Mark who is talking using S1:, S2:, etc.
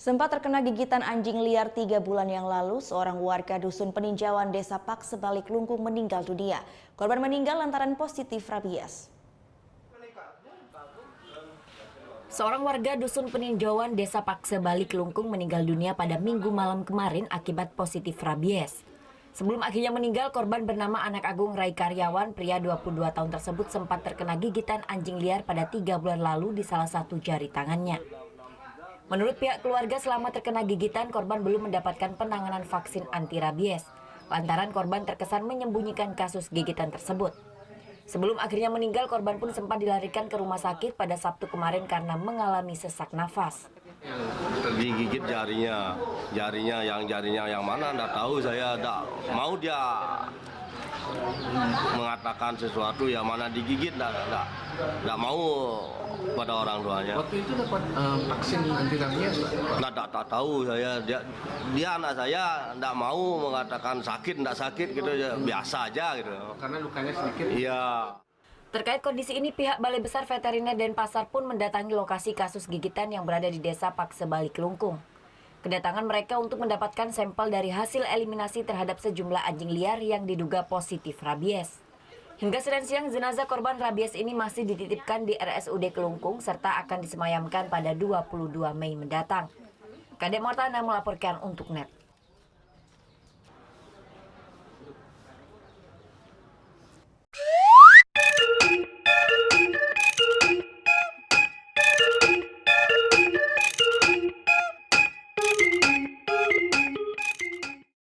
S1: Sempat terkena gigitan anjing liar 3 bulan yang lalu, seorang warga dusun peninjauan Desa Paksebalik Lungkung meninggal dunia. Korban meninggal lantaran positif rabies.
S2: Seorang warga dusun peninjauan Desa Paksebalik Lungkung meninggal dunia pada Minggu malam kemarin akibat positif rabies. Sebelum akhirnya meninggal, korban bernama Anak Agung Rai Karyawan, pria 22 tahun tersebut sempat terkena gigitan anjing liar pada 3 bulan lalu di salah satu jari tangannya. Menurut pihak keluarga, selama terkena gigitan, korban belum mendapatkan penanganan vaksin anti rabies. Lantaran korban terkesan menyembunyikan kasus gigitan tersebut. Sebelum akhirnya meninggal, korban pun sempat dilarikan ke rumah sakit pada Sabtu kemarin karena mengalami sesak nafas.
S3: Digigit jarinya yang mana enggak tahu, saya enggak mau dia mengatakan sesuatu yang mana digigit, enggak mau pada orang tuanya.
S4: Waktu itu dapat vaksin anti rabies?
S3: Tak tahu saya, dia anak saya enggak mau mengatakan sakit gitu, biasa aja gitu.
S4: Karena lukanya sedikit.
S3: Iya.
S2: Terkait kondisi ini, pihak Balai Besar Veteriner Denpasar pun mendatangi lokasi kasus gigitan yang berada di Desa Paksebalik Lungkung. Kedatangan mereka untuk mendapatkan sampel dari hasil eliminasi terhadap sejumlah anjing liar yang diduga positif rabies. Hingga Senin siang, jenazah korban rabies ini masih dititipkan di RSUD Kelungkung serta akan disemayamkan pada 22 Mei mendatang. Kadek Mortana melaporkan untuk NET.